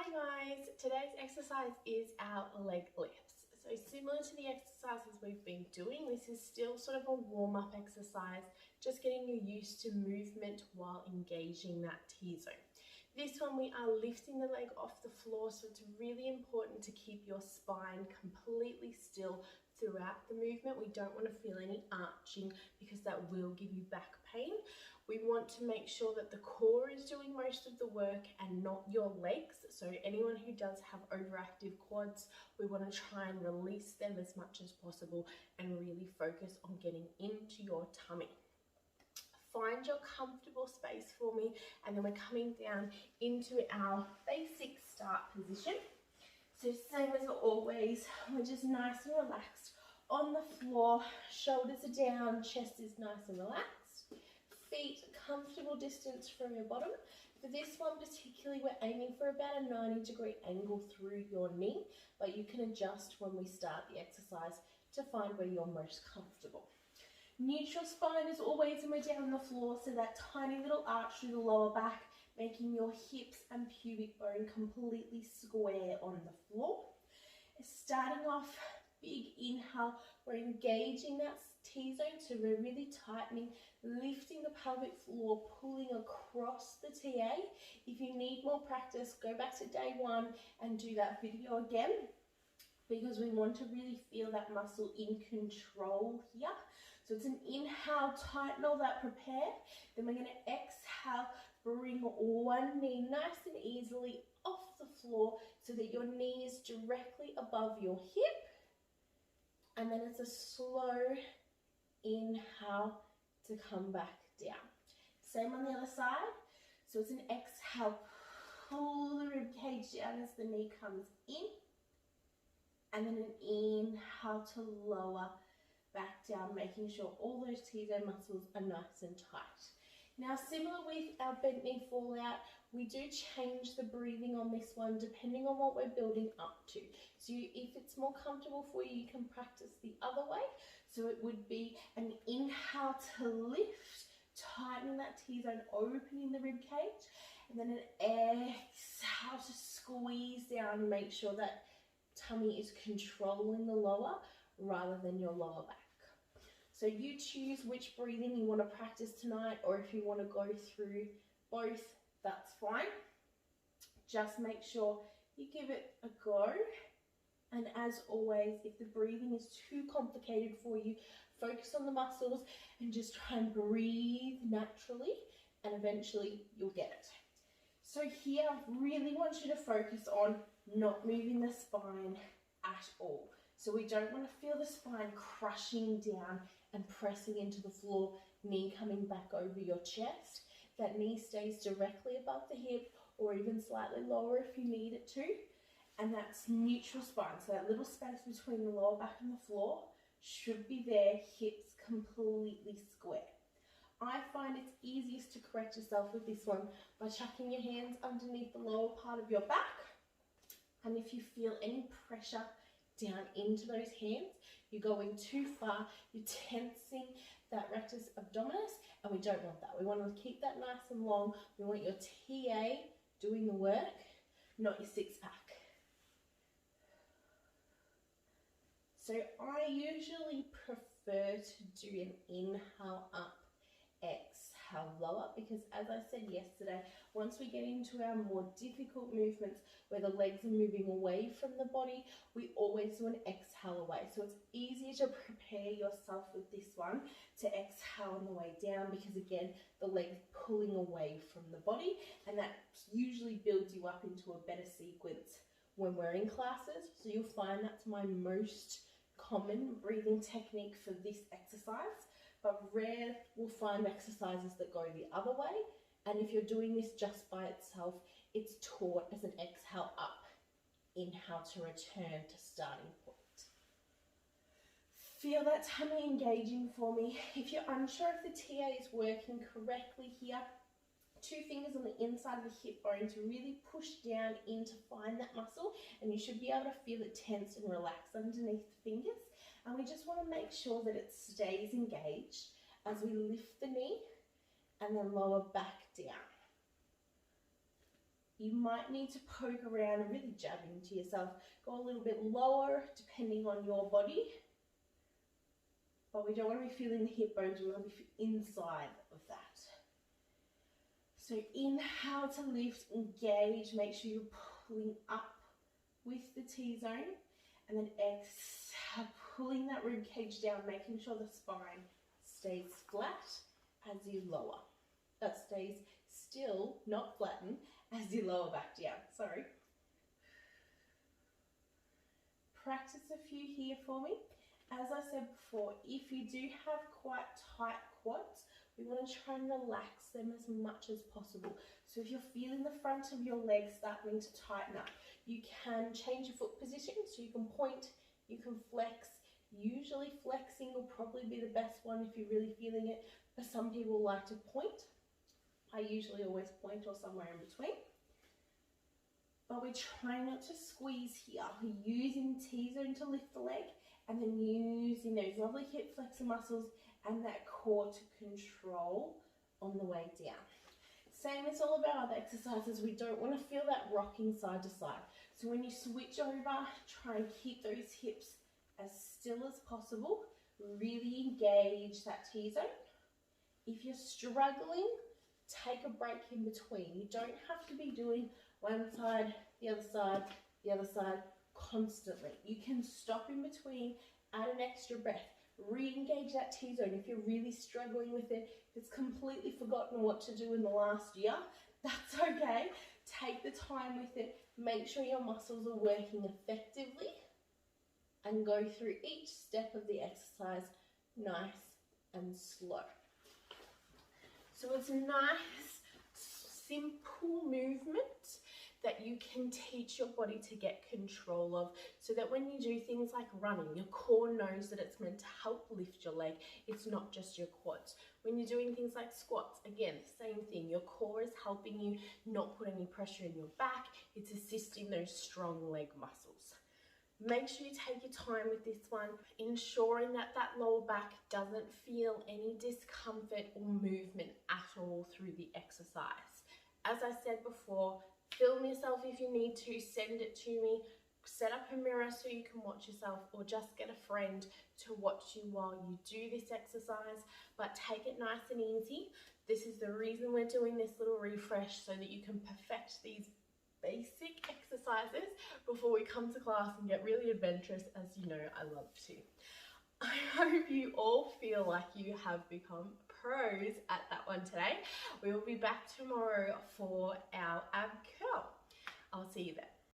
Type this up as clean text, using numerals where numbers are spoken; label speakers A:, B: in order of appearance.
A: Hi guys, today's exercise is our leg lifts. So similar to the exercises we've been doing, this is still sort of a warm-up exercise, just getting you used to movement while engaging that T-zone. This one we are lifting the leg off the floor, so it's really important to keep your spine completely still throughout the movement. We don't want to feel any arching because that will give you back pain. We want to make sure that the core is doing most of the work and not your legs. So anyone who does have overactive quads, we want to try and release them as much as possible and really focus on getting into your tummy. Find your comfortable space for me, and then we're coming down into our basic start position. So same as always, we're just nice and relaxed on the floor, shoulders are down, chest is nice and relaxed. Feet comfortable distance from your bottom. For this one particularly, we're aiming for about a 90-degree angle through your knee, but you can adjust when we start the exercise to find where you're most comfortable. Neutral spine is always when we're down on the floor, so that tiny little arch through the lower back, making your hips and pubic bone completely square on the floor. Starting off, big inhale, we're engaging that T-zone, so we're really tightening, lifting the pelvic floor, pulling across the TA. If you need more practice, go back to day one and do that video again, because we want to really feel that muscle in control here. So it's an inhale, tighten all that, prepare. Then we're going to exhale, bring one knee nice and easily off the floor so that your knee is directly above your hip. And then it's a slow inhale to come back down. Same on the other side. So it's an exhale, pull the rib cage down as the knee comes in. And then an inhale to lower back down, making sure all those T-zone muscles are nice and tight. Now, similar with our bent knee fallout, we do change the breathing on this one depending on what we're building up to. So if it's more comfortable for you, you can practice the other way. So it would be an inhale to lift, tightening that T-zone, opening the rib cage, and then an exhale to squeeze down and make sure that tummy is controlling the lower rather than your lower back. So you choose which breathing you want to practice tonight, or if you want to go through both, that's fine. Just make sure you give it a go. And as always, if the breathing is too complicated for you, focus on the muscles and just try and breathe naturally, and eventually you'll get it. So here, I really want you to focus on not moving the spine at all. So we don't want to feel the spine crushing down and pressing into the floor, knee coming back over your chest. That knee stays directly above the hip or even slightly lower if you need it to. And that's neutral spine. So that little space between the lower back and the floor should be there, hips completely square. I find it's easiest to correct yourself with this one by chucking your hands underneath the lower part of your back. And if you feel any pressure down into those hands, you're going too far, you're tensing that rectus abdominis, and we don't want that. We want to keep that nice and long. We want your TA doing the work, not your six-pack. So I usually prefer to do an inhale up, exhale lower, because as I said yesterday, once we get into our more difficult movements where the legs are moving away from the body, we always do an exhale away. So it's easier to prepare yourself with this one to exhale on the way down, because again, the legs pulling away from the body, and that usually builds you up into a better sequence when we're in classes. So you'll find that's my most common breathing technique for this exercise, but rare we'll find exercises that go the other way. And if you're doing this just by itself, it's taught as an exhale up, inhale to return to starting point. Feel that tummy engaging for me. If you're unsure if the TA is working correctly here, 2 fingers on the inside of the hip bone to really push down in to find that muscle, and you should be able to feel it tense and relax underneath the fingers. And we just want to make sure that it stays engaged as we lift the knee and then lower back down. You might need to poke around and really jab into yourself. Go a little bit lower depending on your body. But we don't want to be feeling the hip bones, we want to be inside of that. So inhale to lift, engage, make sure you're pulling up with the T-zone. And then exhale, pulling that rib cage down, making sure the spine stays flat as you lower. That stays still, not flatten, as you lower back down. Sorry. Practice a few here for me. As I said before, if you do have quite tight quads, we want to try and relax them as much as possible. So if you're feeling the front of your legs starting to tighten up, you can change your foot position. So you can point, you can flex. Usually flexing will probably be the best one if you're really feeling it, but some people like to point. I usually always point or somewhere in between. But we try not to squeeze here. We're using T-zone to lift the leg, and then using those lovely hip flexor muscles and that core to control on the way down. Same as all of our other exercises, we don't want to feel that rocking side to side. So when you switch over, try and keep those hips as still as possible. Really engage that T-zone. If you're struggling, take a break in between. You don't have to be doing one side, the other side, the other side constantly. You can stop in between, add an extra breath, re-engage that T-zone. If you're really struggling with it, if it's completely forgotten what to do in the last year, that's okay. Take the time with it. Make sure your muscles are working effectively and go through each step of the exercise nice and slow. So it's a nice, simple movement that you can teach your body to get control of, so that when you do things like running, your core knows that it's meant to help lift your leg. It's not just your quads. When you're doing things like squats, again, same thing. Your core is helping you not put any pressure in your back. It's assisting those strong leg muscles. Make sure you take your time with this one, ensuring that that lower back doesn't feel any discomfort or movement at all through the exercise. As I said before, film yourself if you need to, send it to me, set up a mirror so you can watch yourself, or just get a friend to watch you while you do this exercise, but take it nice and easy. This is the reason we're doing this little refresh, so that you can perfect these basic exercises before we come to class and get really adventurous, as you know I love to. I hope you all feel like you have become pros at that one today. We will be back tomorrow for our ab curl. I'll see you then.